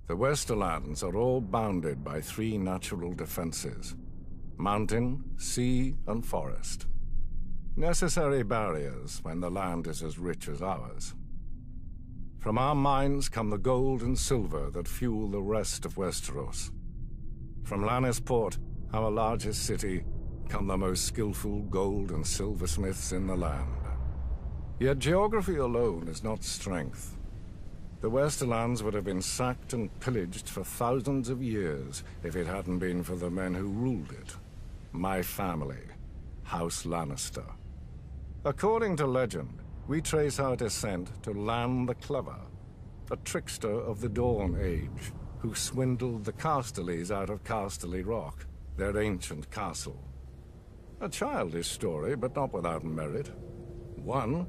The Westerlands are all bounded by three natural defenses: mountain, sea, and forest. Necessary barriers when the land is as rich as ours. From our mines come the gold and silver that fuel the rest of Westeros. From Lannisport, our largest city, come the most skillful gold and silversmiths in the land. Yet geography alone is not strength. The Westerlands would have been sacked and pillaged for thousands of years if it hadn't been for the men who ruled it. My family, House Lannister. According to legend, we trace our descent to Lan the Clever, a trickster of the Dawn Age, who swindled the Casterlys out of Casterly Rock, their ancient castle. A childish story, but not without merit. 1.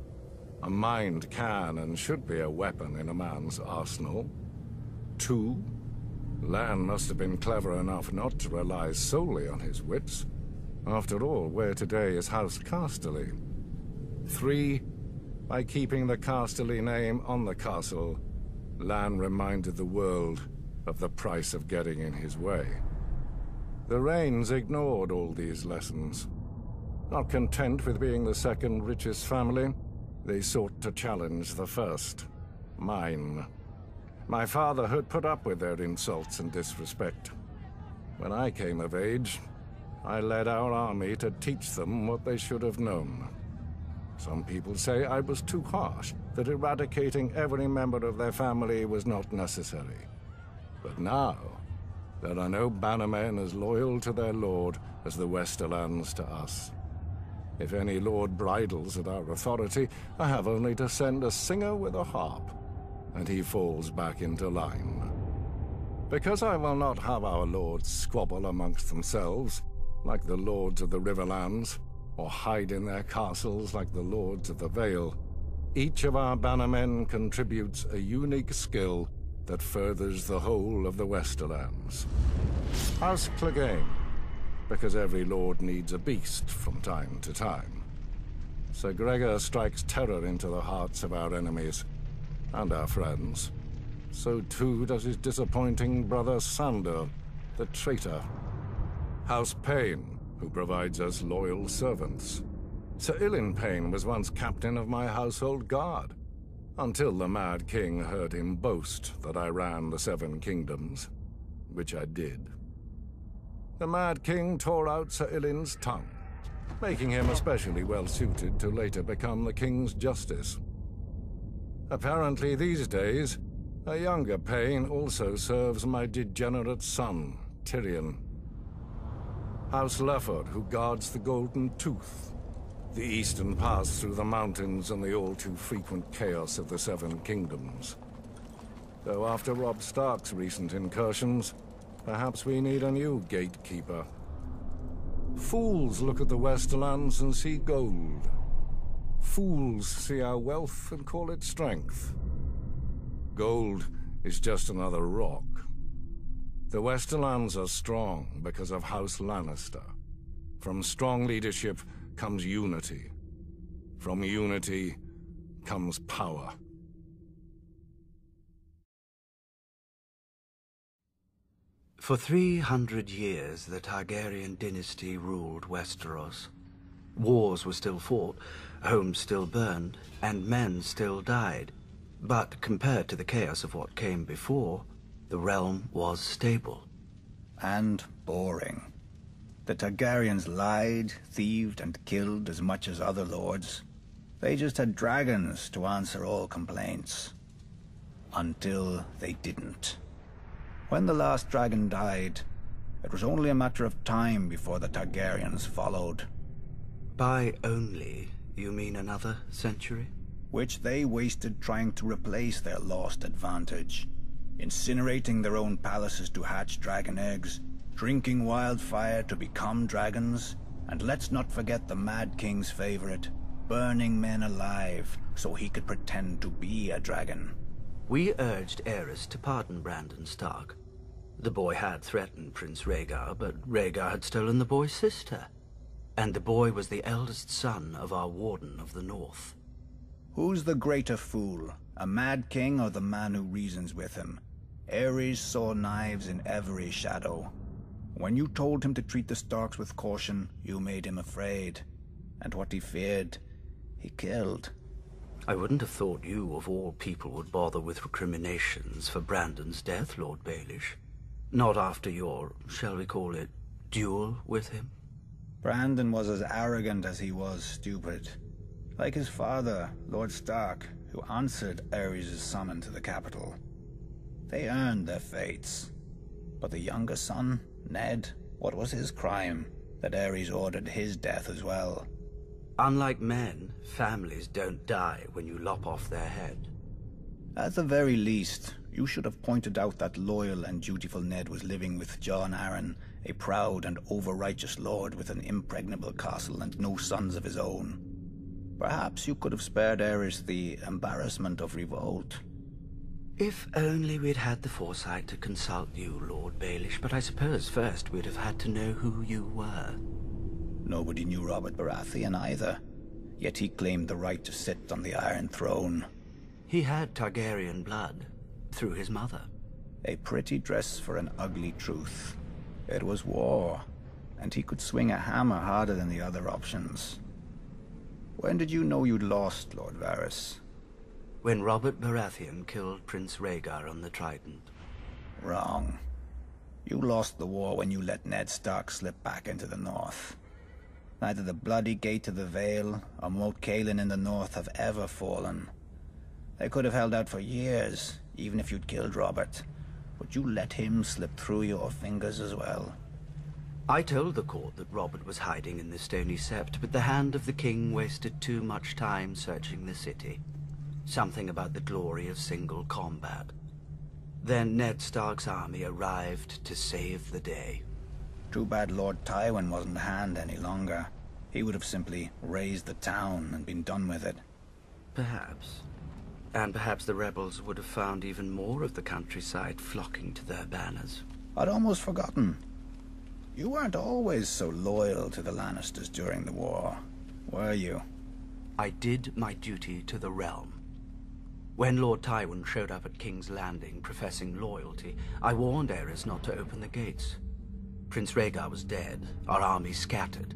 A mind can and should be a weapon in a man's arsenal. 2. Lan must have been clever enough not to rely solely on his wits. After all, where today is House Casterly. 3. By keeping the Casterly name on the castle, Lan reminded the world of the price of getting in his way. The Rains ignored all these lessons. Not content with being the second richest family, they sought to challenge the first, mine. My father had put up with their insults and disrespect. When I came of age, I led our army to teach them what they should have known. Some people say I was too harsh, that eradicating every member of their family was not necessary. But now, there are no bannermen as loyal to their lord as the Westerlands to us. If any lord bridles at our authority, I have only to send a singer with a harp, and he falls back into line. Because I will not have our lords squabble amongst themselves, like the lords of the Riverlands, or hide in their castles like the lords of the Vale, each of our bannermen contributes a unique skill that furthers the whole of the Westerlands. House Clegane, because every lord needs a beast from time to time. Sir Gregor strikes terror into the hearts of our enemies, and our friends. So too does his disappointing brother Sandor, the traitor. House Payne, who provides us loyal servants. Sir Ilyn Payne was once captain of my household guard, until the Mad King heard him boast that I ran the Seven Kingdoms, which I did. The Mad King tore out Sir Ilyn's tongue, making him especially well-suited to later become the King's Justice. Apparently these days, a younger Payne also serves my degenerate son, Tyrion. House Lefford, who guards the Golden Tooth, the eastern pass through the mountains and the all-too-frequent chaos of the Seven Kingdoms. Though after Robb Stark's recent incursions, perhaps we need a new gatekeeper. Fools look at the Westerlands and see gold. Fools see our wealth and call it strength. Gold is just another rock. The Westerlands are strong because of House Lannister. From strong leadership comes unity. From unity comes power. For 300 years, the Targaryen dynasty ruled Westeros. Wars were still fought, homes still burned, and men still died. But compared to the chaos of what came before, the realm was stable. And boring. The Targaryens lied, thieved, and killed as much as other lords. They just had dragons to answer all complaints. Until they didn't. When the last dragon died, it was only a matter of time before the Targaryens followed. By only, you mean another century? Which they wasted trying to replace their lost advantage. Incinerating their own palaces to hatch dragon eggs, drinking wildfire to become dragons, and let's not forget the Mad King's favorite, burning men alive so he could pretend to be a dragon. We urged Aerys to pardon Brandon Stark. The boy had threatened Prince Rhaegar, but Rhaegar had stolen the boy's sister. And the boy was the eldest son of our Warden of the North. Who's the greater fool, a Mad King or the man who reasons with him? Aerys saw knives in every shadow. When you told him to treat the Starks with caution, you made him afraid. And what he feared, he killed. I wouldn't have thought you, of all people, would bother with recriminations for Brandon's death, Lord Baelish. Not after your, shall we call it, duel with him? Brandon was as arrogant as he was stupid. Like his father, Lord Stark, who answered Aerys' summon to the capital. They earned their fates. But the younger son, Ned, what was his crime that Aerys ordered his death as well? Unlike men, families don't die when you lop off their head. At the very least, you should have pointed out that loyal and dutiful Ned was living with Jon Arryn, a proud and over-righteous lord with an impregnable castle and no sons of his own. Perhaps you could have spared Aerys the embarrassment of revolt. If only we'd had the foresight to consult you, Lord Baelish, but I suppose first we'd have had to know who you were. Nobody knew Robert Baratheon either, yet he claimed the right to sit on the Iron Throne. He had Targaryen blood, through his mother. A pretty dress for an ugly truth. It was war, and he could swing a hammer harder than the other options. When did you know you'd lost, Lord Varys? When Robert Baratheon killed Prince Rhaegar on the Trident. Wrong. You lost the war when you let Ned Stark slip back into the north. Neither the bloody Gate to the Vale or Moat Cailin in the north have ever fallen. They could have held out for years, even if you'd killed Robert. But you let him slip through your fingers as well. I told the court that Robert was hiding in the Stony Sept, but the hand of the king wasted too much time searching the city. Something about the glory of single combat. Then Ned Stark's army arrived to save the day. Too bad Lord Tywin wasn't the hand any longer. He would have simply razed the town and been done with it. Perhaps. And perhaps the rebels would have found even more of the countryside flocking to their banners. I'd almost forgotten. You weren't always so loyal to the Lannisters during the war, were you? I did my duty to the realm. When Lord Tywin showed up at King's Landing professing loyalty, I warned Aerys not to open the gates. Prince Rhaegar was dead, our army scattered.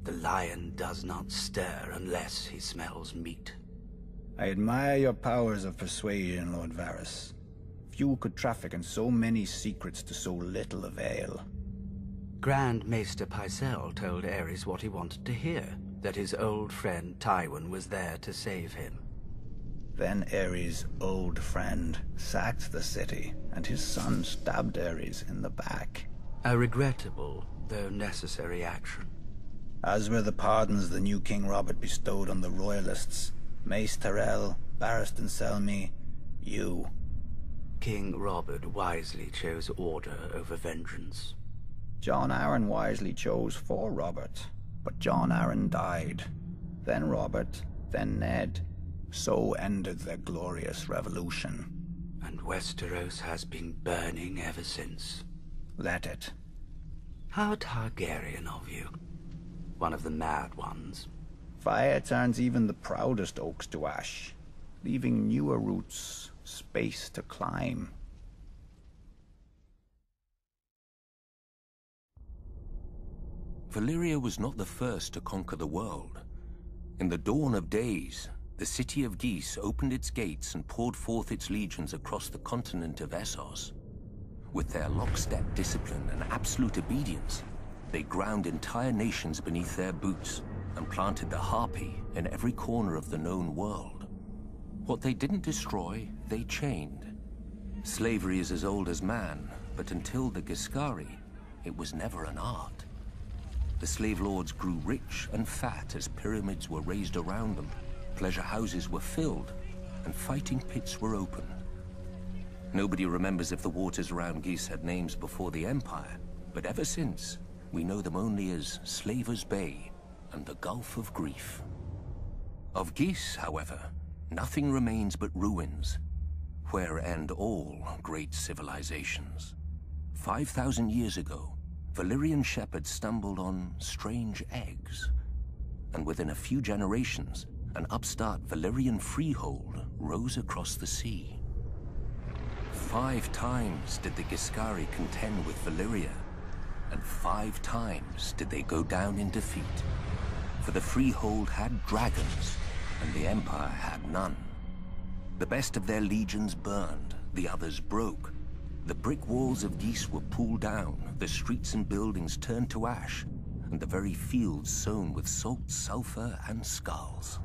The lion does not stir unless he smells meat. I admire your powers of persuasion, Lord Varys. Few could traffic in so many secrets to so little avail. Grand Maester Pycelle told Aerys what he wanted to hear, that his old friend Tywin was there to save him. Then Aerys' old friend sacked the city, and his son stabbed Aerys in the back. A regrettable, though necessary action. As were the pardons the new King Robert bestowed on the Royalists. Mace Tyrell, Barristan Selmy, you. King Robert wisely chose order over vengeance. Jon Arryn wisely chose for Robert, but Jon Arryn died. Then Robert, then Ned. So ended their glorious revolution. And Westeros has been burning ever since. Let it. How Targaryen of you. One of the mad ones. Fire turns even the proudest oaks to ash, leaving newer roots space to climb. Valyria was not the first to conquer the world. In the dawn of days, the city of Geese opened its gates and poured forth its legions across the continent of Essos. With their lockstep discipline and absolute obedience, they ground entire nations beneath their boots and planted the harpy in every corner of the known world. What they didn't destroy, they chained. Slavery is as old as man, but until the Giscari, it was never an art. The slave lords grew rich and fat as pyramids were raised around them, pleasure houses were filled, and fighting pits were opened. Nobody remembers if the waters around Geese had names before the Empire, but ever since, we know them only as Slaver's Bay and the Gulf of Grief. Of Geese, however, nothing remains but ruins, where end all great civilizations. 5,000 years ago, Valyrian shepherds stumbled on strange eggs, and within a few generations, an upstart Valyrian freehold rose across the sea. 5 times did the Giscari contend with Valyria, and 5 times did they go down in defeat. For the Freehold had dragons, and the Empire had none. The best of their legions burned, the others broke. The brick walls of Ys were pulled down, the streets and buildings turned to ash, and the very fields sown with salt, sulfur, and skulls.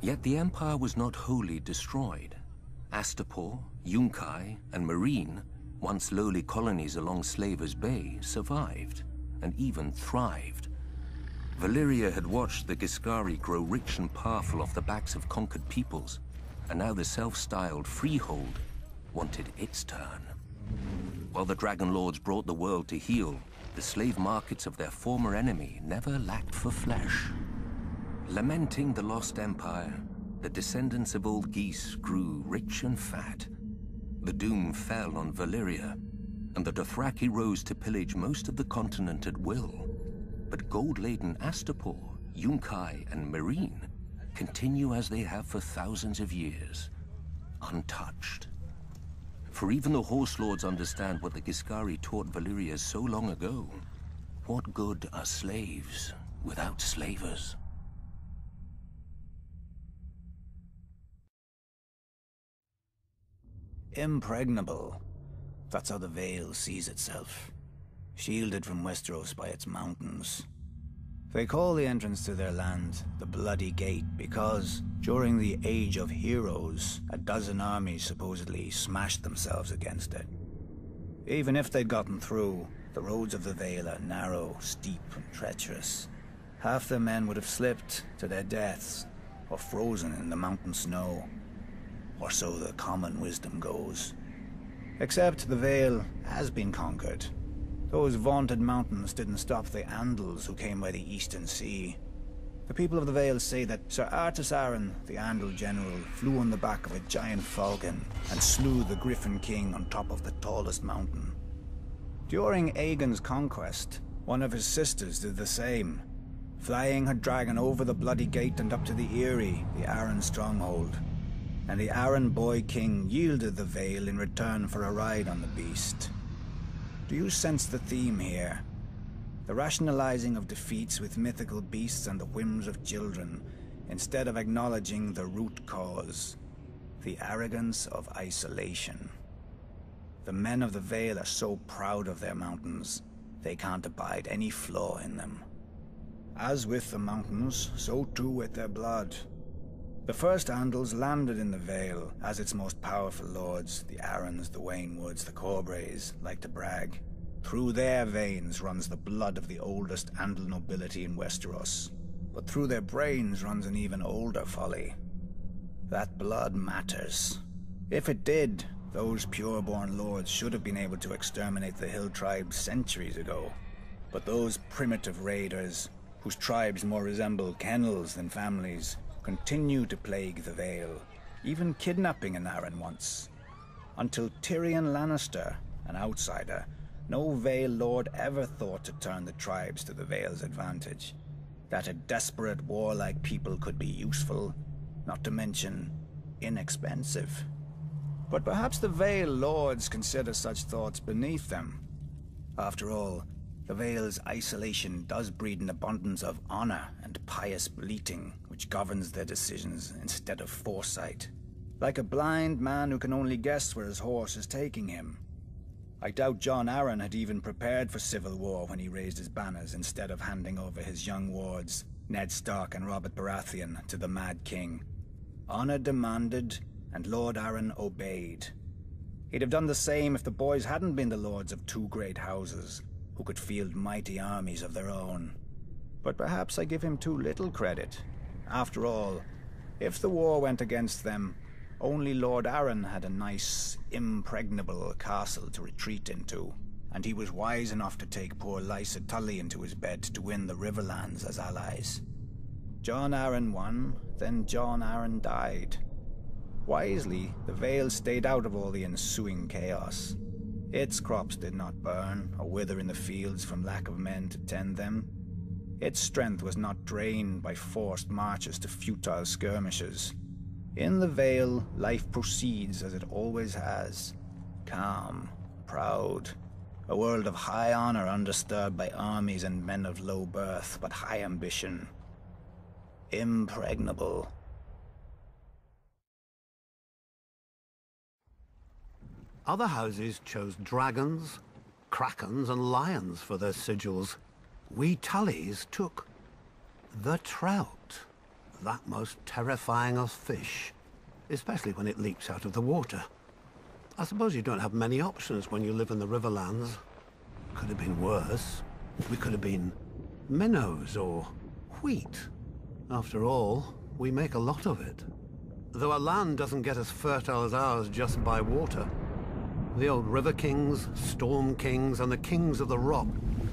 Yet the Empire was not wholly destroyed. Astapor, Yunkai, and Meereen, once lowly colonies along Slaver's Bay, survived, and even thrived. Valyria had watched the Giscari grow rich and powerful off the backs of conquered peoples, and now the self-styled Freehold wanted its turn. While the Dragon Lords brought the world to heel, the slave markets of their former enemy never lacked for flesh. Lamenting the lost empire, the descendants of old Ys grew rich and fat. The doom fell on Valyria, and the Dothraki rose to pillage most of the continent at will. But gold-laden Astapor, Yunkai, and Meereen continue as they have for thousands of years, untouched. For even the Horse Lords understand what the Giscari taught Valyria so long ago. What good are slaves without slavers? Impregnable. That's how the Vale sees itself. Shielded from Westeros by its mountains. They call the entrance to their land the Bloody Gate because, during the Age of Heroes, a dozen armies supposedly smashed themselves against it. Even if they'd gotten through, the roads of the Vale are narrow, steep, and treacherous. Half their men would have slipped to their deaths, or frozen in the mountain snow. Or so the common wisdom goes. Except the Vale has been conquered. Those vaunted mountains didn't stop the Andals who came by the Eastern Sea. The people of the Vale say that Sir Artus Arryn, the Andal general, flew on the back of a giant falcon and slew the Griffin King on top of the tallest mountain. During Aegon's conquest, one of his sisters did the same, flying her dragon over the Bloody Gate and up to the Eyrie, the Arryn stronghold. And the Arryn boy king yielded the Vale in return for a ride on the beast. Do you sense the theme here? The rationalizing of defeats with mythical beasts and the whims of children, instead of acknowledging the root cause, the arrogance of isolation. The men of the Vale are so proud of their mountains, they can't abide any flaw in them. As with the mountains, so too with their blood. The first Andals landed in the Vale, as its most powerful lords, the Arryns, the Waynwoods, the Corbrays, like to brag. Through their veins runs the blood of the oldest Andal nobility in Westeros. But through their brains runs an even older folly. That blood matters. If it did, those pure-born lords should have been able to exterminate the hill tribes centuries ago. But those primitive raiders, whose tribes more resemble kennels than families, continue to plague the Vale, even kidnapping an Arryn once. Until Tyrion Lannister, an outsider, no Vale lord ever thought to turn the tribes to the Vale's advantage. That a desperate, warlike people could be useful, not to mention inexpensive. But perhaps the Vale lords consider such thoughts beneath them. After all, the Vale's isolation does breed an abundance of honor and pious bleating, which governs their decisions instead of foresight. Like a blind man who can only guess where his horse is taking him. I doubt Jon Arryn had even prepared for civil war when he raised his banners instead of handing over his young wards, Ned Stark and Robert Baratheon, to the Mad King. Honor demanded, and Lord Arryn obeyed. He'd have done the same if the boys hadn't been the lords of two great houses, who could field mighty armies of their own. But perhaps I give him too little credit. After all, if the war went against them, only Lord Arryn had a nice, impregnable castle to retreat into, and he was wise enough to take poor Lysa Tully into his bed to win the Riverlands as allies. Jon Arryn won, then Jon Arryn died. Wisely, the Vale stayed out of all the ensuing chaos. Its crops did not burn or wither in the fields from lack of men to tend them. Its strength was not drained by forced marches to futile skirmishes. In the Vale, life proceeds as it always has, Calm, proud. A world of high honor undisturbed by armies and men of low birth, but high ambition. Impregnable. Other houses chose dragons, krakens, and lions for their sigils. We Tullys took the trout, that most terrifying of fish, especially when it leaps out of the water. I suppose you don't have many options when you live in the Riverlands. Could have been worse. We could have been minnows or wheat. After all, we make a lot of it. Though our land doesn't get as fertile as ours just by water. The old River Kings, Storm Kings, and the Kings of the Rock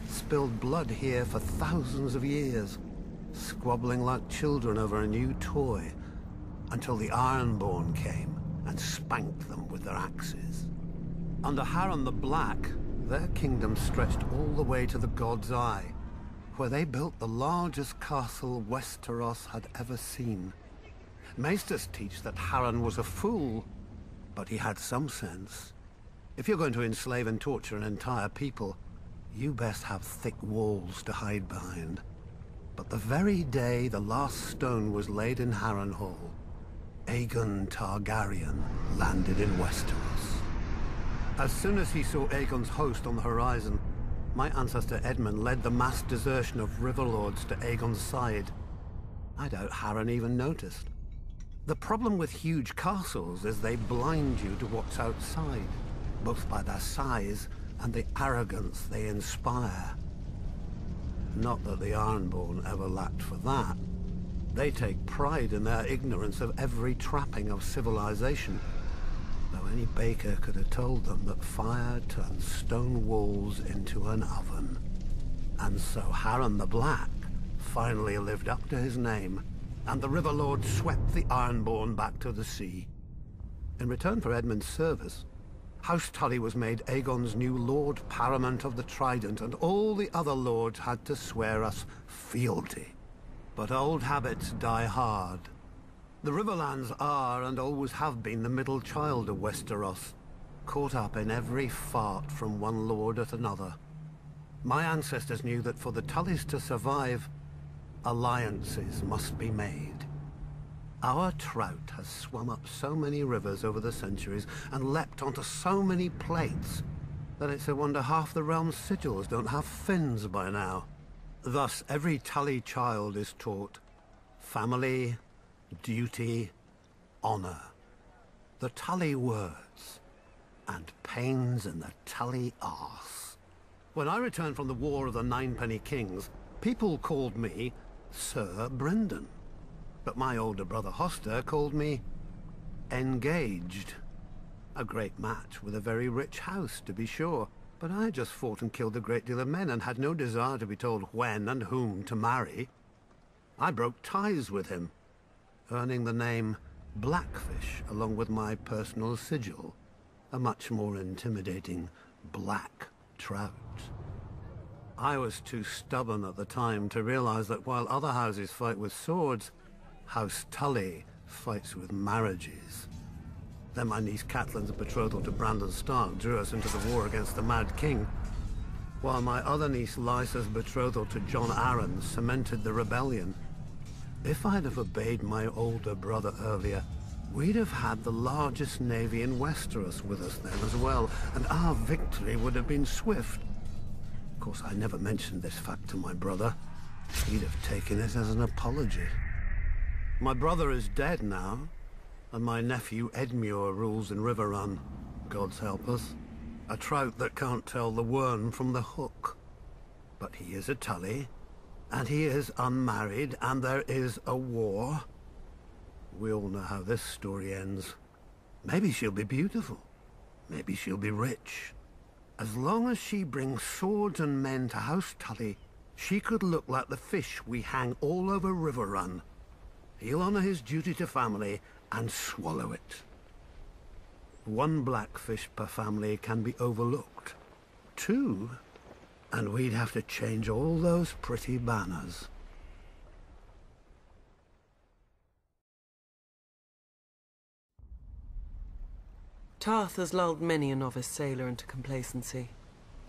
spilled blood here for thousands of years, squabbling like children over a new toy, until the Ironborn came and spanked them with their axes. Under Harren the Black, their kingdom stretched all the way to the God's Eye, where they built the largest castle Westeros had ever seen. Maesters teach that Harren was a fool, but he had some sense. If you're going to enslave and torture an entire people, you best have thick walls to hide behind. But the very day the last stone was laid in Harrenhal, Aegon Targaryen landed in Westeros. As soon as he saw Aegon's host on the horizon, my ancestor Edmund led the mass desertion of Riverlords to Aegon's side. I doubt Harren even noticed. The problem with huge castles is they blind you to what's outside, both by their size and the arrogance they inspire. Not that the Ironborn ever lacked for that. They take pride in their ignorance of every trapping of civilization, though any baker could have told them that fire turns stone walls into an oven. And so Harren the Black finally lived up to his name, and the Riverlord swept the Ironborn back to the sea. In return for Edmund's service, House Tully was made Aegon's new Lord Paramount of the Trident, and all the other lords had to swear us fealty. But old habits die hard. The Riverlands are, and always have been, the middle child of Westeros, caught up in every fart from one lord at another. My ancestors knew that for the Tullys to survive, alliances must be made. Our trout has swum up so many rivers over the centuries and leapt onto so many plates that it's a wonder half the realm's sigils don't have fins by now. Thus, every Tully child is taught family, duty, honor. The Tully words, and pains in the Tully arse. When I returned from the War of the Ninepenny Kings, people called me Sir Brendan. But my older brother Hoster called me Engaged. A great match with a very rich house, to be sure. But I just fought and killed a great deal of men and had no desire to be told when and whom to marry. I broke ties with him, earning the name Blackfish along with my personal sigil, a much more intimidating black trout. I was too stubborn at the time to realize that while other houses fight with swords, House Tully fights with marriages. Then my niece Catelyn's betrothal to Brandon Stark drew us into the war against the Mad King, while my other niece Lysa's betrothal to Jon Arryn cemented the rebellion. If I'd have obeyed my older brother earlier, we'd have had the largest navy in Westeros with us then as well, and our victory would have been swift. Of course, I never mentioned this fact to my brother. He'd have taken it as an apology. My brother is dead now, and my nephew Edmure rules in Riverrun, God's help us. A trout that can't tell the worm from the hook. But he is a Tully, and he is unmarried, and there is a war. We all know how this story ends. Maybe she'll be beautiful. Maybe she'll be rich. As long as she brings swords and men to House Tully, she could look like the fish we hang all over Riverrun. He'll honor his duty to family and swallow it. One blackfish per family can be overlooked. Two, and we'd have to change all those pretty banners. Tarth has lulled many a novice sailor into complacency.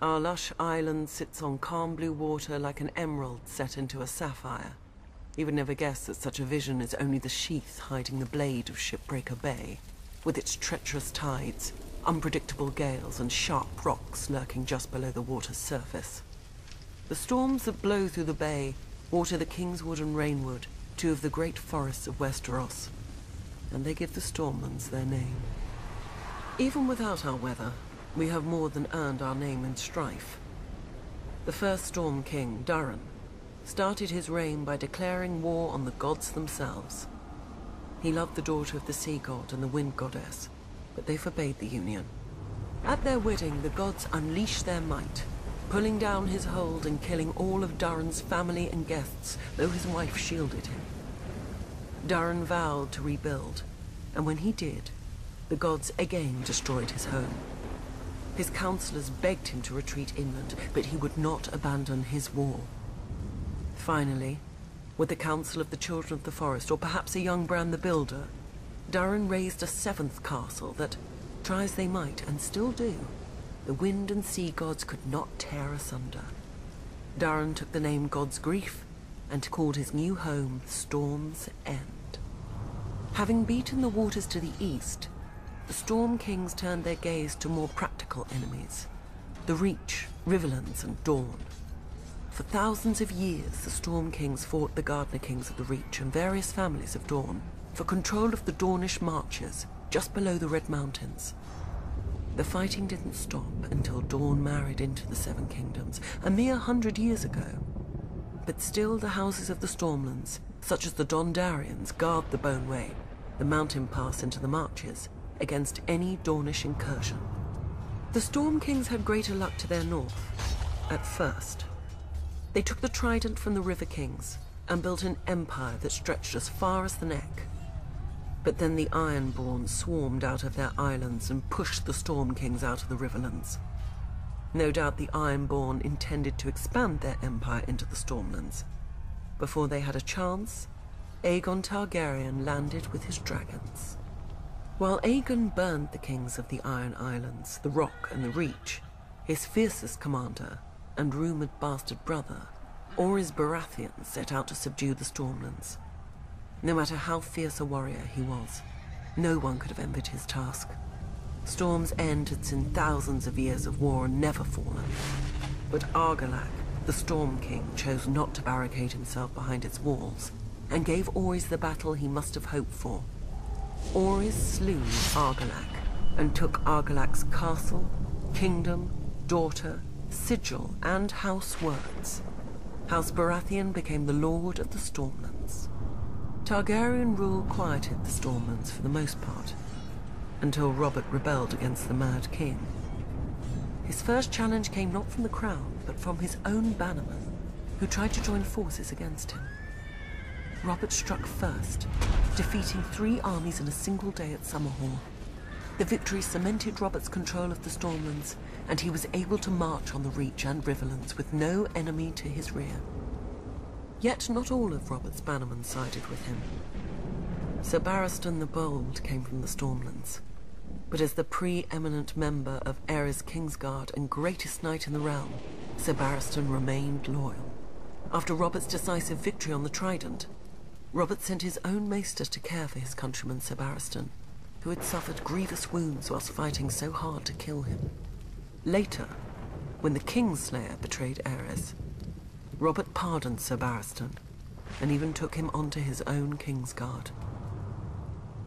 Our lush island sits on calm blue water like an emerald set into a sapphire. You would never guess that such a vision is only the sheath hiding the blade of Shipbreaker Bay, with its treacherous tides, unpredictable gales, and sharp rocks lurking just below the water's surface. The storms that blow through the bay water the Kingswood and Rainwood, two of the great forests of Westeros, and they give the Stormlands their name. Even without our weather, we have more than earned our name in strife. The first Storm King, Durran, started his reign by declaring war on the gods themselves. He loved the daughter of the sea god and the wind goddess, but they forbade the union. At their wedding, the gods unleashed their might, pulling down his hold and killing all of Durran's family and guests, though his wife shielded him. Durran vowed to rebuild, and when he did, the gods again destroyed his home. His counselors begged him to retreat inland, but he would not abandon his war. Finally, with the counsel of the Children of the Forest, or perhaps a young Bran the Builder, Durran raised a seventh castle that, try as they might, and still do, the wind and sea gods could not tear asunder. Durran took the name God's Grief and called his new home Storm's End. Having beaten the waters to the east, the Storm Kings turned their gaze to more practical enemies, the Reach, Riverlands, and Dawn. For thousands of years, the Storm Kings fought the Gardener Kings of the Reach and various families of Dawn for control of the Dornish marches just below the Red Mountains. The fighting didn't stop until Dawn married into the Seven Kingdoms, a mere 100 years ago. But still the houses of the Stormlands, such as the Dondarrions, guard the Boneway, the mountain pass into the marches, against any Dornish incursion. The Storm Kings had greater luck to their north, at first. They took the trident from the River Kings and built an empire that stretched as far as the Neck. But then the Ironborn swarmed out of their islands and pushed the Storm Kings out of the Riverlands. No doubt the Ironborn intended to expand their empire into the Stormlands. Before they had a chance, Aegon Targaryen landed with his dragons. While Aegon burned the kings of the Iron Islands, the Rock and the Reach, his fiercest commander and rumoured bastard brother, Orys Baratheon, set out to subdue the Stormlands. No matter how fierce a warrior he was, no one could have envied his task. Storm's End had seen thousands of years of war and never fallen. But Argilac, the Storm King, chose not to barricade himself behind its walls, and gave Orys the battle he must have hoped for. Orys slew Argilac, and took Argilac's castle, kingdom, daughter, sigil, and house words. House Baratheon became the Lord of the Stormlands. Targaryen rule quieted the Stormlands for the most part, until Robert rebelled against the Mad King. His first challenge came not from the crown, but from his own bannermen, who tried to join forces against him. Robert struck first, defeating 3 armies in a single day at Summerhall. The victory cemented Robert's control of the Stormlands, and he was able to march on the Reach and Riverlands with no enemy to his rear. Yet not all of Robert's bannermen sided with him. Sir Barristan the Bold came from the Stormlands, but as the pre-eminent member of Aerys Kingsguard and greatest knight in the realm, Sir Barristan remained loyal. After Robert's decisive victory on the Trident, Robert sent his own maester to care for his countryman Sir Barristan, who had suffered grievous wounds whilst fighting so hard to kill him. Later, when the Kingslayer betrayed Aerys, Robert pardoned Sir Barristan, and even took him onto his own Kingsguard.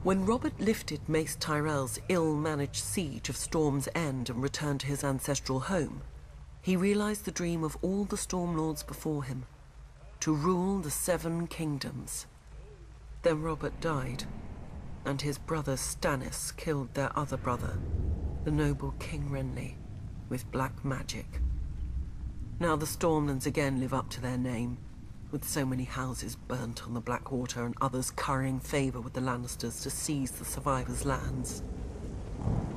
When Robert lifted Mace Tyrell's ill-managed siege of Storm's End and returned to his ancestral home, he realized the dream of all the Stormlords before him, to rule the 7 kingdoms. Then Robert died, and his brother Stannis killed their other brother, the noble King Renly, with black magic. Now the Stormlands again live up to their name, with so many houses burnt on the Blackwater and others currying favour with the Lannisters to seize the survivors' lands.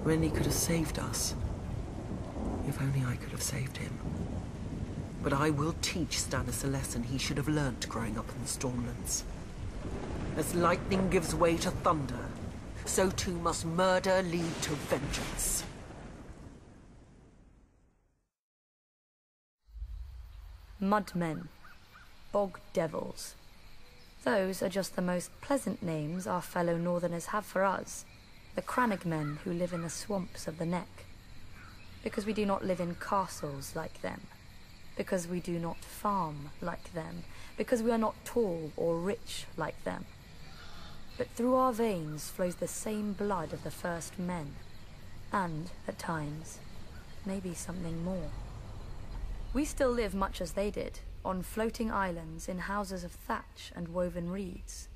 Renly could have saved us. If only I could have saved him. But I will teach Stannis a lesson he should have learnt growing up in the Stormlands. As lightning gives way to thunder, so too must murder lead to vengeance. Mudmen. Bog devils. Those are just the most pleasant names our fellow northerners have for us, the Crannogmen who live in the swamps of the Neck. Because we do not live in castles like them. Because we do not farm like them. Because we are not tall or rich like them. But through our veins flows the same blood of the first men. And, at times, maybe something more. We still live much as they did, on floating islands in houses of thatch and woven reeds.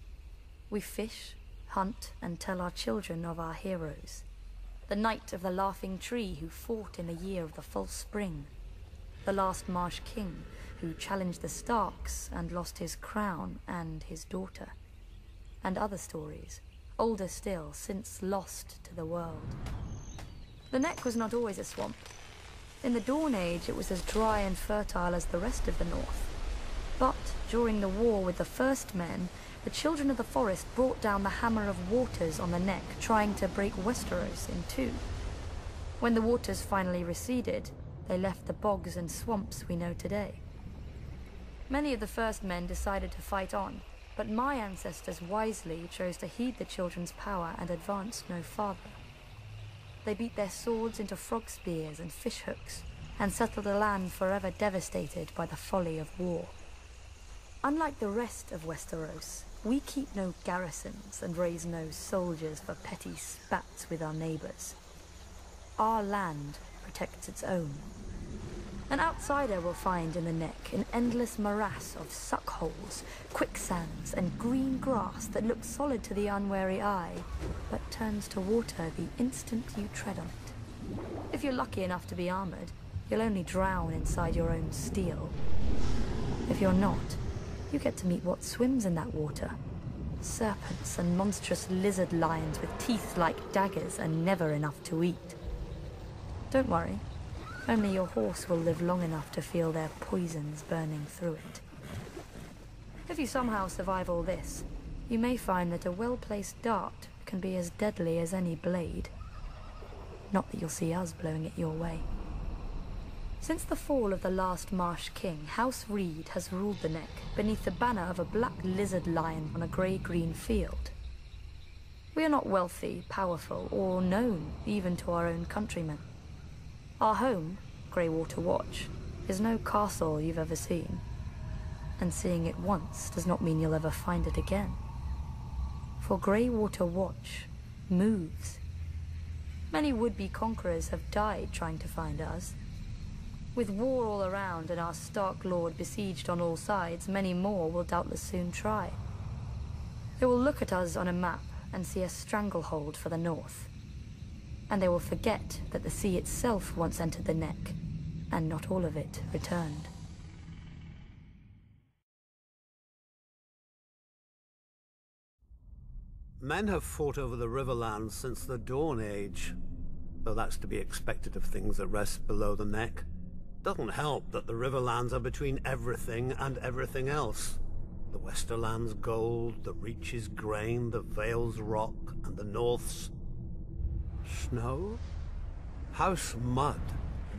We fish, hunt, and tell our children of our heroes. The knight of the laughing tree who fought in the year of the false spring. The last marsh king who challenged the Starks and lost his crown and his daughter. And other stories, older still, since lost to the world. The Neck was not always a swamp. In the Dawn Age, it was as dry and fertile as the rest of the north. But during the war with the First Men, the children of the forest brought down the hammer of waters on the Neck, trying to break Westeros in two. When the waters finally receded, they left the bogs and swamps we know today. Many of the First Men decided to fight on, but my ancestors wisely chose to heed the children's power and advance no farther. They beat their swords into frog spears and fish hooks, and settled a land forever devastated by the folly of war. Unlike the rest of Westeros, we keep no garrisons and raise no soldiers for petty spats with our neighbors. Our land protects its own. An outsider will find in the Neck an endless morass of suckholes, quicksands, and green grass that looks solid to the unwary eye, but turns to water the instant you tread on it. If you're lucky enough to be armored, you'll only drown inside your own steel. If you're not, you get to meet what swims in that water. Serpents and monstrous lizard lions with teeth like daggers and never enough to eat. Don't worry. Only your horse will live long enough to feel their poisons burning through it. If you somehow survive all this, you may find that a well-placed dart can be as deadly as any blade. Not that you'll see us blowing it your way. Since the fall of the last Marsh King, House Reed has ruled the Neck beneath the banner of a black lizard lion on a grey-green field. We are not wealthy, powerful, or known even to our own countrymen. Our home, Greywater Watch, is no castle you've ever seen. And seeing it once does not mean you'll ever find it again. For Greywater Watch moves. Many would-be conquerors have died trying to find us. With war all around and our Stark Lord besieged on all sides, many more will doubtless soon try. They will look at us on a map and see a stranglehold for the north. And they will forget that the sea itself once entered the Neck, and not all of it returned. Men have fought over the Riverlands since the Dawn Age, though that's to be expected of things that rest below the Neck. Doesn't help that the Riverlands are between everything and everything else. The Westerland's gold, the Reach's grain, the Vale's rock, and the North's snow? House Mud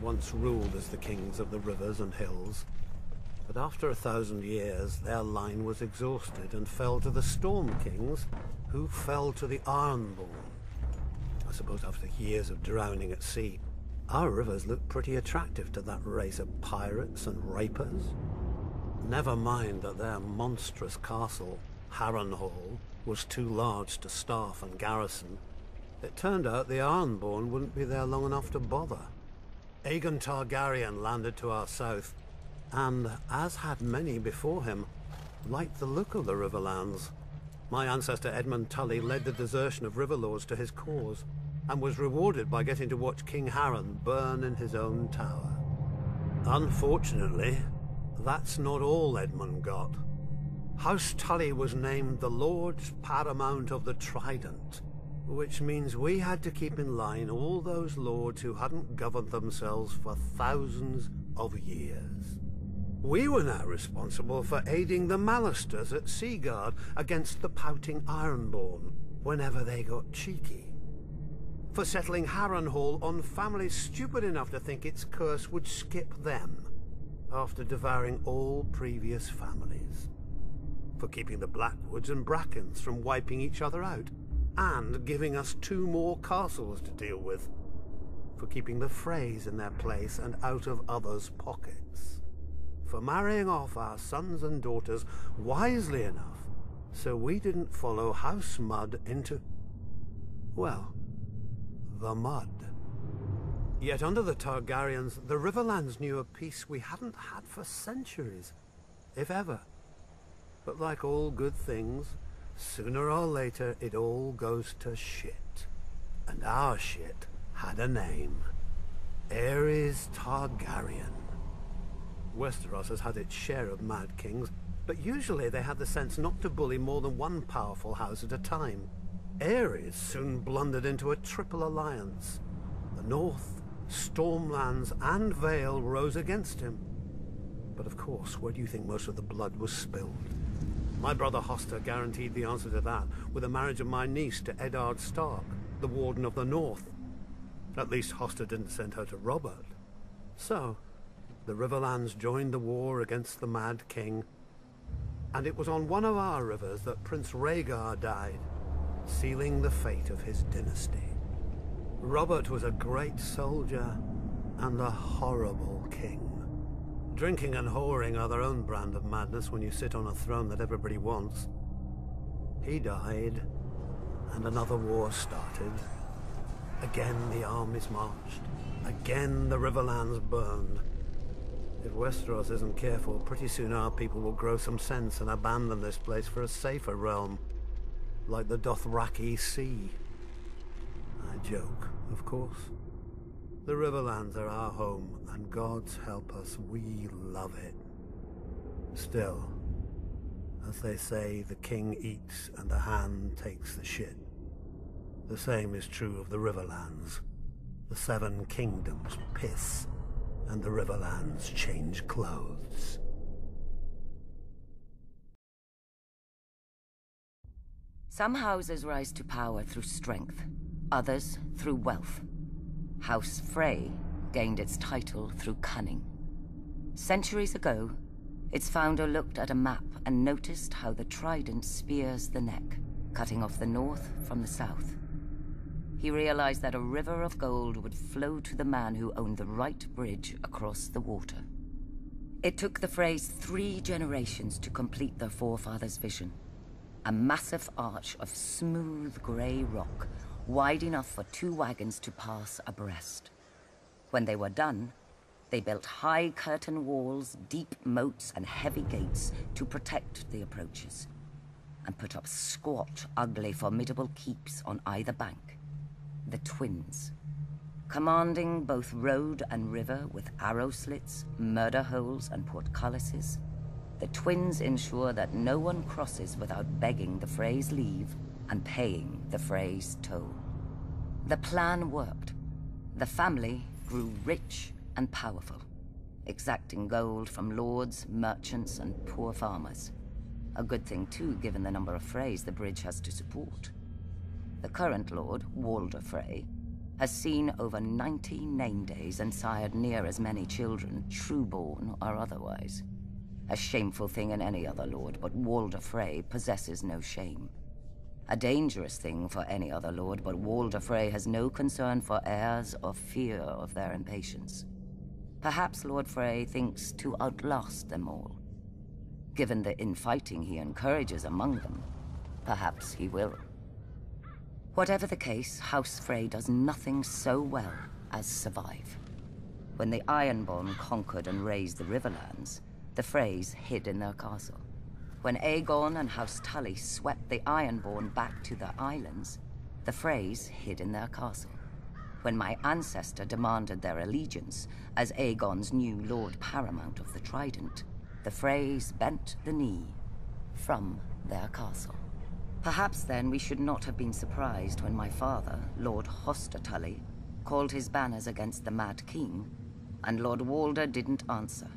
once ruled as the kings of the rivers and hills, but after 1,000 years their line was exhausted and fell to the Storm Kings, who fell to the Ironborn. I suppose after years of drowning at sea, our rivers look pretty attractive to that race of pirates and rapers. Never mind that their monstrous castle, Harrenhal, was too large to staff and garrison. It turned out the Ironborn wouldn't be there long enough to bother. Aegon Targaryen landed to our south, and, as had many before him, liked the look of the Riverlands. My ancestor Edmund Tully led the desertion of Riverlords to his cause, and was rewarded by getting to watch King Harren burn in his own tower. Unfortunately, that's not all Edmund got. House Tully was named the Lords Paramount of the Trident, which means we had to keep in line all those lords who hadn't governed themselves for thousands of years. We were now responsible for aiding the Lannisters at Seaguard against the pouting Ironborn, whenever they got cheeky. For settling Harrenhal on families stupid enough to think its curse would skip them, after devouring all previous families. For keeping the Blackwoods and Brackens from wiping each other out, and giving us 2 more castles to deal with. For keeping the Freys in their place and out of others' pockets. For marrying off our sons and daughters wisely enough, so we didn't follow House Mud into, well, the mud. Yet under the Targaryens, the Riverlands knew a peace we hadn't had for centuries, if ever. But like all good things, sooner or later it all goes to shit. And our shit had a name. Aerys Targaryen. Westeros has had its share of Mad Kings, but usually they had the sense not to bully more than one powerful house at a time. Aerys soon blundered into a triple alliance. The North, Stormlands, and Vale rose against him. But of course, where do you think most of the blood was spilled? My brother Hoster guaranteed the answer to that with the marriage of my niece to Eddard Stark, the Warden of the North. At least Hoster didn't send her to Robert. So, the Riverlands joined the war against the Mad King, and it was on one of our rivers that Prince Rhaegar died, sealing the fate of his dynasty. Robert was a great soldier and a horrible king. Drinking and whoring are their own brand of madness when you sit on a throne that everybody wants. He died, and another war started. Again the armies marched. Again the Riverlands burned. If Westeros isn't careful, pretty soon our people will grow some sense and abandon this place for a safer realm, like the Dothraki Sea. I joke, of course. The Riverlands are our home, and God's help us, we love it. Still, as they say, the king eats and the hand takes the shit. The same is true of the Riverlands. The 7 kingdoms piss, and the Riverlands change clothes. Some houses rise to power through strength, others through wealth. House Frey gained its title through cunning. Centuries ago, its founder looked at a map and noticed how the trident spears the neck, cutting off the north from the south. He realized that a river of gold would flow to the man who owned the right bridge across the water. It took the Freys 3 generations to complete their forefathers' vision. A massive arch of smooth grey rock, wide enough for 2 wagons to pass abreast. When they were done, they built high curtain walls, deep moats, and heavy gates to protect the approaches, and put up squat, ugly, formidable keeps on either bank. The Twins, commanding both road and river with arrow slits, murder holes, and portcullises. The Twins ensure that no one crosses without begging the Freys' leave and paying the Freys' toll. The plan worked. The family grew rich and powerful, exacting gold from lords, merchants, and poor farmers. A good thing too, given the number of Freys the bridge has to support. The current lord, Walder Frey, has seen over 90 name days and sired near as many children, true-born or otherwise. A shameful thing in any other lord, but Walder Frey possesses no shame. A dangerous thing for any other lord, but Walder Frey has no concern for heirs or fear of their impatience. Perhaps Lord Frey thinks to outlast them all. Given the infighting he encourages among them, perhaps he will. Whatever the case, House Frey does nothing so well as survive. When the Ironborn conquered and razed the Riverlands, the Freys hid in their castle. When Aegon and House Tully swept the Ironborn back to their islands, the Freys hid in their castle. When my ancestor demanded their allegiance as Aegon's new Lord Paramount of the Trident, the Freys bent the knee from their castle. Perhaps then we should not have been surprised when my father, Lord Hoster Tully, called his banners against the Mad King, and Lord Walder didn't answer.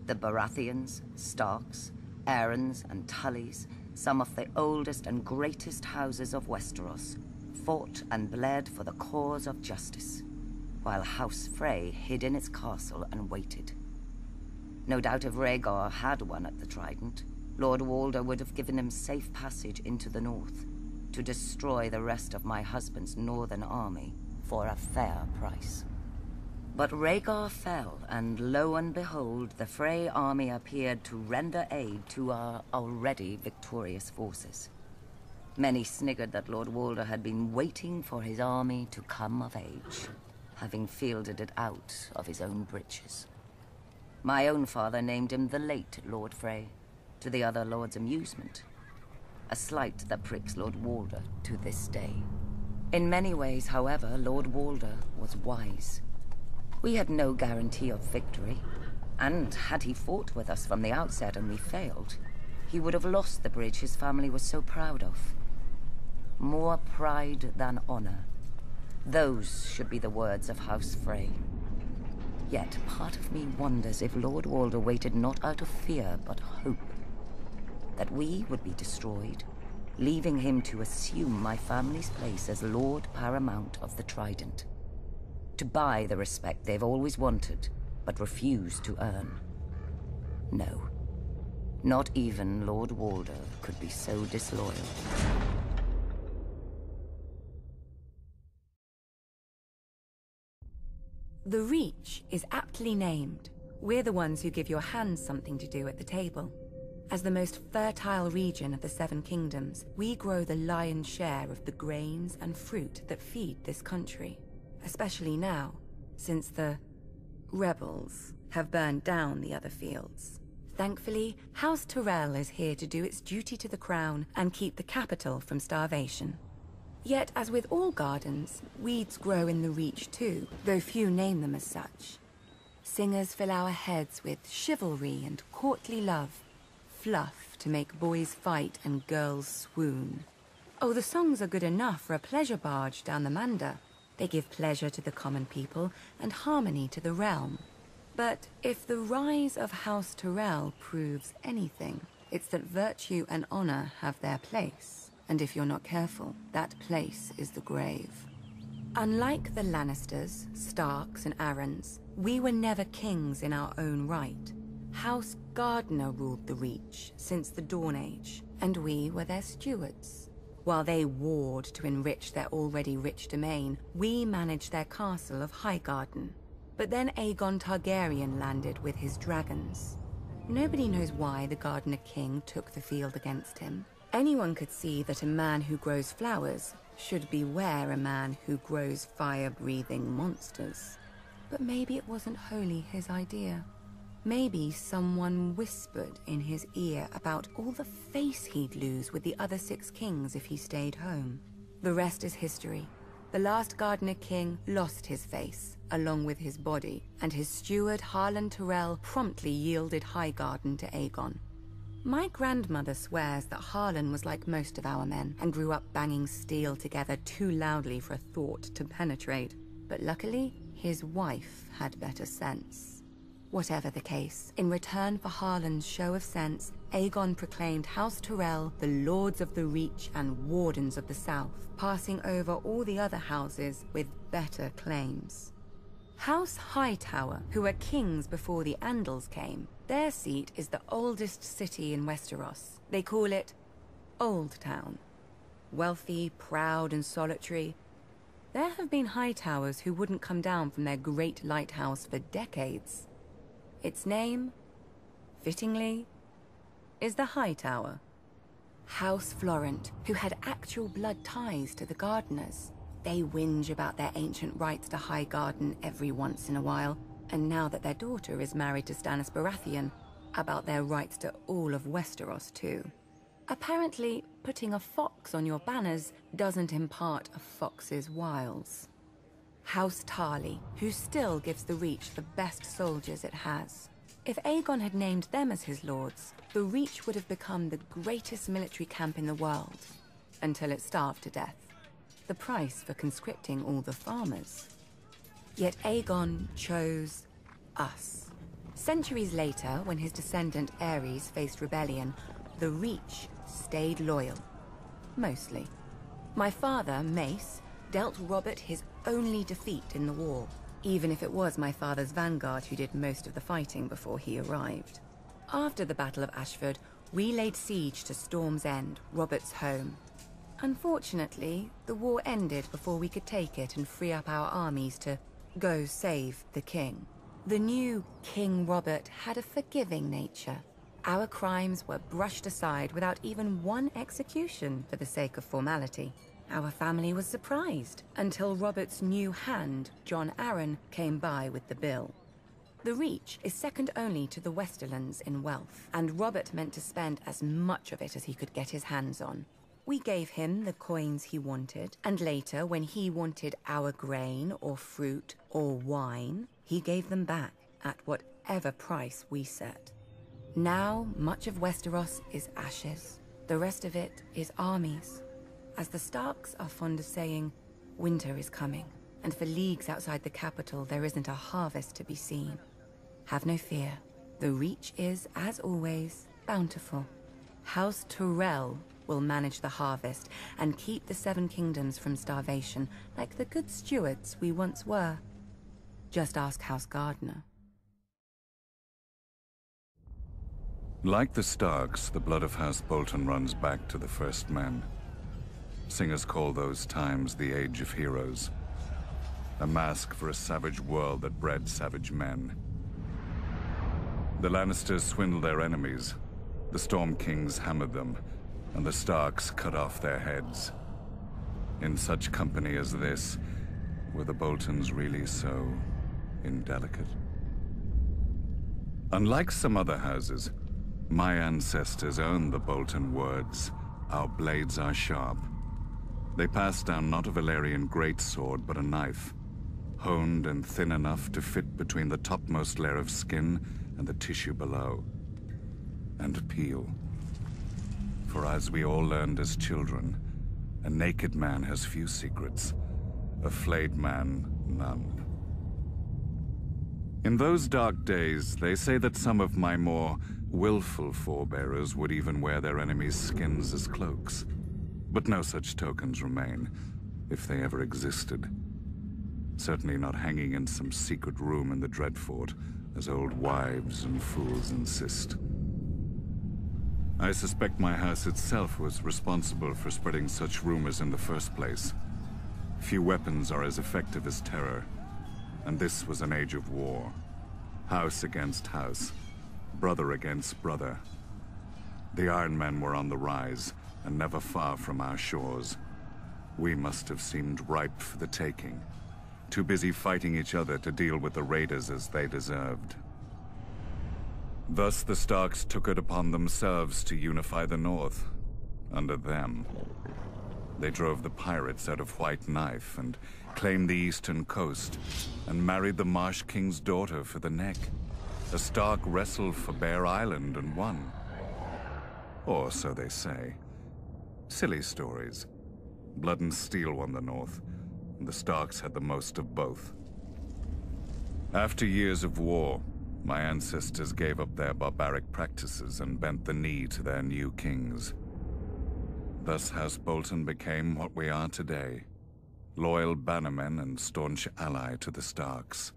The Baratheons, Starks, Aarons, and Tullys some of the oldest and greatest houses of Westeros fought and bled for the cause of justice, while House Frey hid in its castle and waited. No doubt if Rhaegar had won at the Trident, Lord Walder would have given him safe passage into the north, to destroy the rest of my husband's northern army for a fair price. But Rhaegar fell, and lo and behold, the Frey army appeared to render aid to our already victorious forces. Many sniggered that Lord Walder had been waiting for his army to come of age, having fielded it out of his own breeches. My own father named him the late Lord Frey, to the other lords' amusement. A slight that pricks Lord Walder to this day. In many ways, however, Lord Walder was wise. We had no guarantee of victory, and had he fought with us from the outset and we failed, he would have lost the bridge his family was so proud of. More pride than honor. Those should be the words of House Frey. Yet part of me wonders if Lord Walder waited not out of fear but hope. That we would be destroyed, leaving him to assume my family's place as Lord Paramount of the Trident. To buy the respect they've always wanted, but refuse to earn. No. Not even Lord Walder could be so disloyal. The Reach is aptly named. We're the ones who give your hands something to do at the table. As the most fertile region of the Seven Kingdoms, we grow the lion's share of the grains and fruit that feed this country. Especially now, since the rebels have burned down the other fields. Thankfully, House Tyrell is here to do its duty to the crown and keep the capital from starvation. Yet, as with all gardens, weeds grow in the Reach too, though few name them as such. Singers fill our heads with chivalry and courtly love, fluff to make boys fight and girls swoon. Oh, the songs are good enough for a pleasure barge down the Manda. They give pleasure to the common people and harmony to the realm. But if the rise of House Tyrell proves anything, it's that virtue and honor have their place. And if you're not careful, that place is the grave. Unlike the Lannisters, Starks, and Arryns, we were never kings in our own right. House Gardner ruled the Reach since the Dawn Age, and we were their stewards. While they warred to enrich their already rich domain, we managed their castle of Highgarden. But then Aegon Targaryen landed with his dragons. Nobody knows why the Gardener King took the field against him. Anyone could see that a man who grows flowers should beware a man who grows fire-breathing monsters. But maybe it wasn't wholly his idea. Maybe someone whispered in his ear about all the face he'd lose with the other 6 kings if he stayed home. The rest is history. The last Gardener King lost his face, along with his body, and his steward Harlan Tyrell promptly yielded Highgarden to Aegon. My grandmother swears that Harlan was like most of our men, and grew up banging steel together too loudly for a thought to penetrate. But luckily, his wife had better sense. Whatever the case, in return for Harlan's show of sense, Aegon proclaimed House Tyrell the Lords of the Reach and Wardens of the South, passing over all the other houses with better claims. House Hightower, who were kings before the Andals came, their seat is the oldest city in Westeros. They call it Old Town. Wealthy, proud, and solitary, there have been Hightowers who wouldn't come down from their great lighthouse for decades. Its name, fittingly, is the Hightower. House Florent, who had actual blood ties to the Gardeners. They whinge about their ancient rights to Highgarden every once in a while, and now that their daughter is married to Stannis Baratheon, about their rights to all of Westeros too. Apparently, putting a fox on your banners doesn't impart a fox's wiles. House Tarly, who still gives the Reach the best soldiers it has. If Aegon had named them as his lords, the Reach would have become the greatest military camp in the world, until it starved to death. The price for conscripting all the farmers. Yet Aegon chose us. Centuries later, when his descendant Aerys faced rebellion, the Reach stayed loyal. Mostly. My father, Mace, dealt Robert his only defeat in the war, even if it was my father's vanguard who did most of the fighting before he arrived. After the Battle of Ashford, we laid siege to Storm's End, Robert's home. Unfortunately, the war ended before we could take it and free up our armies to go save the king. The new King Robert had a forgiving nature. Our crimes were brushed aside without even one execution for the sake of formality. Our family was surprised until Robert's new hand, John Arryn, came by with the bill. The Reach is second only to the Westerlands in wealth, and Robert meant to spend as much of it as he could get his hands on. We gave him the coins he wanted, and later, when he wanted our grain or fruit or wine, he gave them back at whatever price we set. Now, much of Westeros is ashes. The rest of it is armies. As the Starks are fond of saying, winter is coming, and for leagues outside the capital there isn't a harvest to be seen. Have no fear. The Reach is, as always, bountiful. House Tyrell will manage the harvest and keep the Seven Kingdoms from starvation, like the good stewards we once were. Just ask House Gardner. Like the Starks, the blood of House Bolton runs back to the first men. Singers call those times the Age of Heroes. A mask for a savage world that bred savage men. The Lannisters swindled their enemies. The Storm Kings hammered them, and the Starks cut off their heads. In such company as this, were the Boltons really so indelicate? Unlike some other houses, my ancestors owned the Bolton words, "Our blades are sharp." They passed down not a Valyrian greatsword, but a knife, honed and thin enough to fit between the topmost layer of skin and the tissue below, and peel. For as we all learned as children, a naked man has few secrets, a flayed man none. In those dark days, they say that some of my more willful forebearers would even wear their enemies' skins as cloaks. But no such tokens remain, if they ever existed. Certainly not hanging in some secret room in the Dreadfort, as old wives and fools insist. I suspect my house itself was responsible for spreading such rumors in the first place. Few weapons are as effective as terror, and this was an age of war. House against house, brother against brother. The Iron Men were on the rise, and never far from our shores. We must have seemed ripe for the taking, too busy fighting each other to deal with the raiders as they deserved. Thus the Starks took it upon themselves to unify the North, under them. They drove the pirates out of White Knife and claimed the eastern coast, and married the Marsh King's daughter for the neck. A Stark wrestled for Bear Island and won. Or so they say. Silly stories. Blood and Steel won the North, and the Starks had the most of both. After years of war, my ancestors gave up their barbaric practices and bent the knee to their new kings. Thus House Bolton became what we are today, loyal bannermen and staunch ally to the Starks,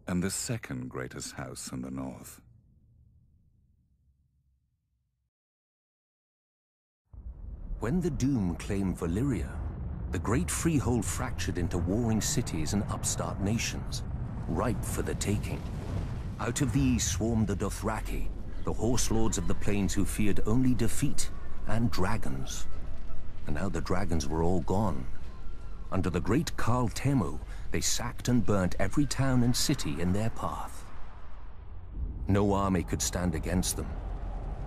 and the second greatest house in the North. When the Doom claimed Valyria, the great freehold fractured into warring cities and upstart nations, ripe for the taking. Out of these swarmed the Dothraki, the horse lords of the plains who feared only defeat and dragons. And now the dragons were all gone. Under the great Khal Temu, they sacked and burnt every town and city in their path. No army could stand against them,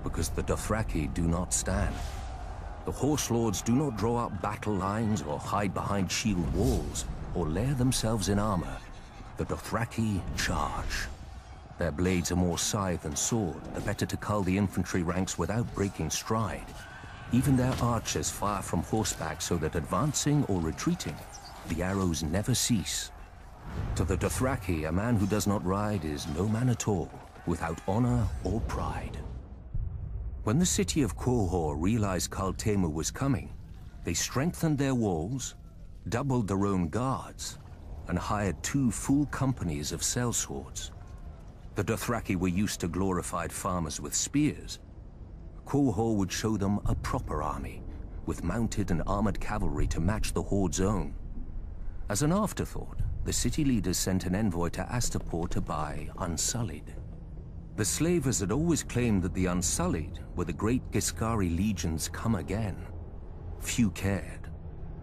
because the Dothraki do not stand. The horse lords do not draw up battle lines or hide behind shield walls or lair themselves in armor. The Dothraki charge. Their blades are more scythe than sword, the better to cull the infantry ranks without breaking stride. Even their archers fire from horseback so that advancing or retreating, the arrows never cease. To the Dothraki, a man who does not ride is no man at all, without honor or pride. When the city of Quahor realized Khal Temu was coming, they strengthened their walls, doubled their own guards, and hired 2 full companies of sellswords. The Dothraki were used to glorified farmers with spears. Quahor would show them a proper army, with mounted and armored cavalry to match the Horde's own. As an afterthought, the city leaders sent an envoy to Astapor to buy Unsullied. The slavers had always claimed that the Unsullied were the great Giscari legions come again. Few cared.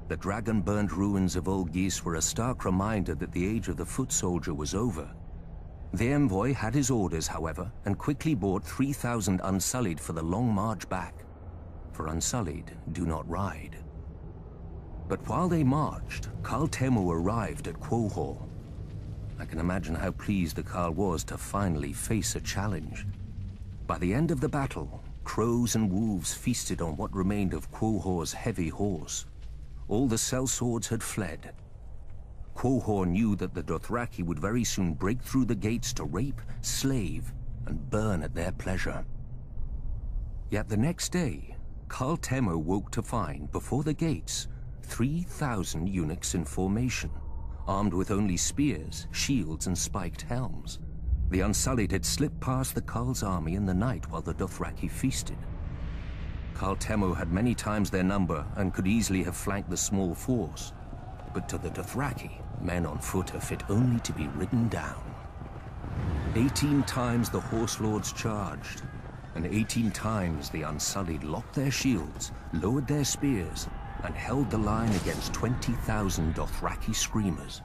The dragon-burned ruins of Old Gis were a stark reminder that the age of the foot soldier was over. The envoy had his orders, however, and quickly bought 3,000 Unsullied for the long march back. For Unsullied do not ride. But while they marched, Khal Temu arrived at Quahor. I can imagine how pleased the Khal was to finally face a challenge. By the end of the battle, crows and wolves feasted on what remained of Quahor's heavy horse. All the sellswords had fled. Quahor knew that the Dothraki would very soon break through the gates to rape, slave, and burn at their pleasure. Yet the next day, Khal Temu woke to find, before the gates, 3,000 eunuchs in formation, armed with only spears, shields, and spiked helms. The Unsullied had slipped past the Khal's army in the night while the Dothraki feasted. Khal Temu had many times their number and could easily have flanked the small force. But to the Dothraki, men on foot are fit only to be ridden down. 18 times the horse lords charged, and 18 times the Unsullied locked their shields, lowered their spears, and held the line against 20,000 Dothraki screamers.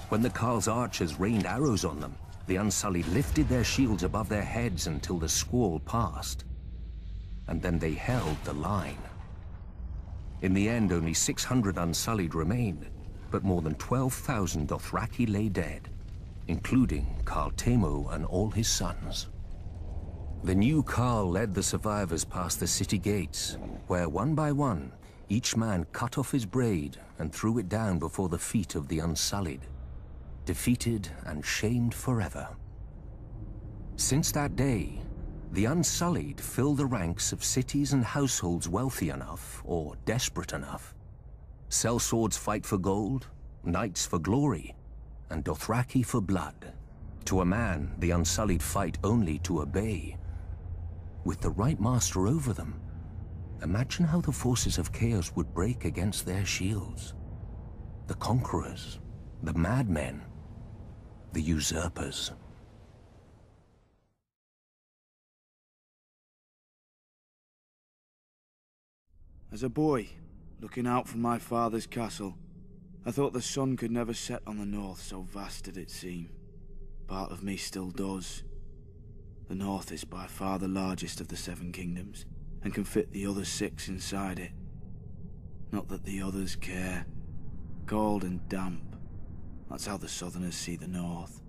When the Khal's archers rained arrows on them, the Unsullied lifted their shields above their heads until the squall passed. And then they held the line. In the end, only 600 Unsullied remained, but more than 12,000 Dothraki lay dead, including Khal Temu and all his sons. The new Khal led the survivors past the city gates, where one by one, each man cut off his braid and threw it down before the feet of the Unsullied, defeated and shamed forever. Since that day, the Unsullied fill the ranks of cities and households wealthy enough, or desperate enough. Sellswords fight for gold, knights for glory, and Dothraki for blood. To a man, the Unsullied fight only to obey. With the right master over them, imagine how the forces of chaos would break against their shields. The conquerors, the madmen, the usurpers. As a boy, looking out from my father's castle, I thought the sun could never set on the north, so vast did it seem. Part of me still does. The north is by far the largest of the 7 kingdoms, and can fit the other 6 inside it. Not that the others care. Cold and damp. That's how the southerners see the north.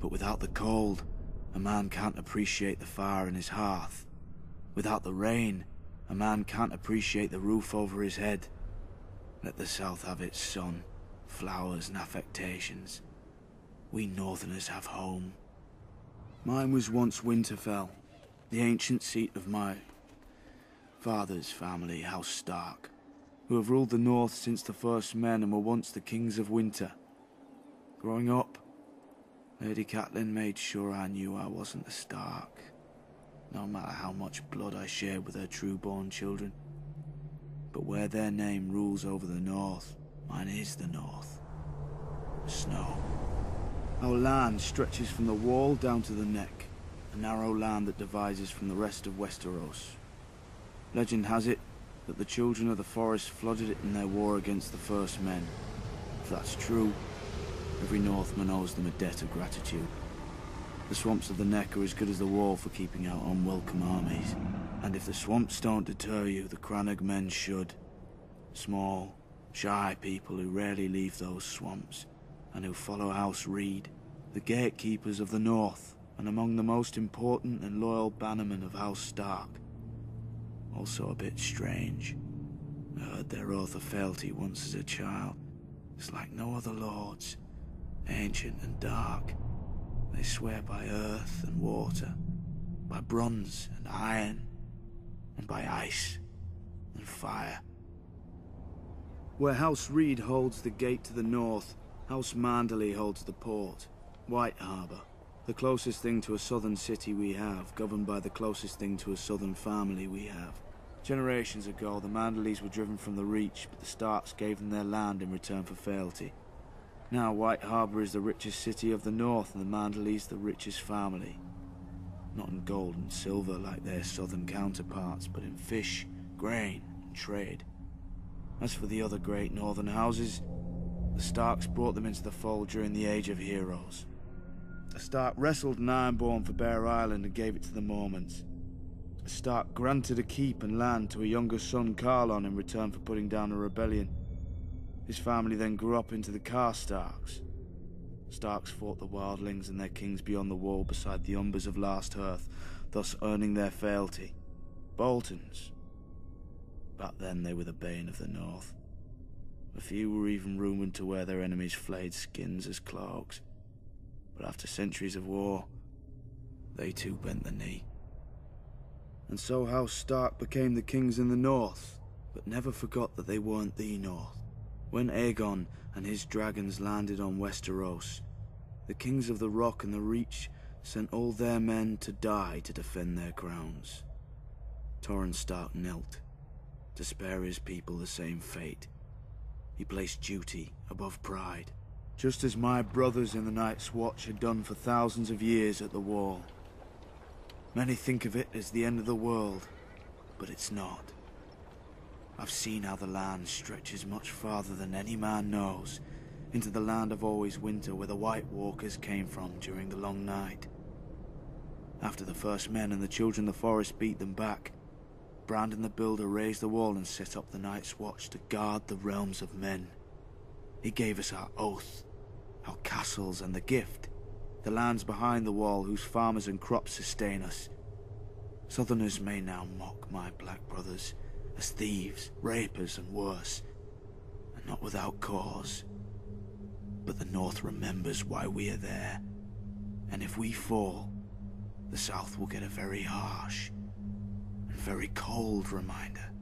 But without the cold, a man can't appreciate the fire in his hearth. Without the rain, a man can't appreciate the roof over his head. Let the south have its sun, flowers and affectations. We northerners have home. Mine was once Winterfell, the ancient seat of my father's family, House Stark, who have ruled the north since the first men and were once the kings of winter. Growing up, Lady Catelyn made sure I knew I wasn't a Stark, no matter how much blood I shared with her true-born children. But where their name rules over the north, mine is the north. Snow. Our land stretches from the wall down to the neck, a narrow land that divides us from the rest of Westeros. Legend has it that the children of the forest flooded it in their war against the first men. If that's true, every Northman owes them a debt of gratitude. The swamps of the neck are as good as the wall for keeping out unwelcome armies. And if the swamps don't deter you, the Crannog men should. Small, shy people who rarely leave those swamps, and who follow House Reed, the gatekeepers of the north, and among the most important and loyal bannermen of House Stark. Also a bit strange. I heard their oath of fealty once as a child. It's like no other lords, ancient and dark. They swear by earth and water, by bronze and iron, and by ice and fire. Where House Reed holds the gate to the north, House Manderley holds the port, White Harbour, the closest thing to a southern city we have, governed by the closest thing to a southern family we have. Generations ago, the Manderleys were driven from the Reach, but the Starks gave them their land in return for fealty. Now White Harbour is the richest city of the north, and the Manderleys the richest family. Not in gold and silver like their southern counterparts, but in fish, grain, and trade. As for the other great northern houses, the Starks brought them into the fold during the Age of Heroes. A Stark wrestled an Ironborn for Bear Island and gave it to the Mormonts. A Stark granted a keep and land to a younger son, Carlon, in return for putting down a rebellion. His family then grew up into the Karstarks. Starks fought the wildlings and their kings beyond the wall beside the Umbers of Last Hearth, thus earning their fealty. Boltons. Back then they were the bane of the North. A few were even rumoured to wear their enemies' flayed skins as cloaks. But after centuries of war, they too bent the knee. And so House Stark became the kings in the North, but never forgot that they weren't the North. When Aegon and his dragons landed on Westeros, the kings of the Rock and the Reach sent all their men to die to defend their crowns. Torrhen Stark knelt, to spare his people the same fate. He placed duty above pride, just as my brothers in the Night's Watch had done for thousands of years at the Wall. Many think of it as the end of the world, but it's not. I've seen how the land stretches much farther than any man knows, into the land of always winter where the White Walkers came from during the long night. After the first men and the children of the forest beat them back, Brandon the Builder raised the wall and set up the Night's Watch to guard the realms of men. He gave us our oath, our castles, and the gift, the lands behind the wall whose farmers and crops sustain us. Southerners may now mock my black brothers as thieves, rapers, and worse, and not without cause. But the North remembers why we are there, and if we fall, the South will get a very harsh and very cold reminder.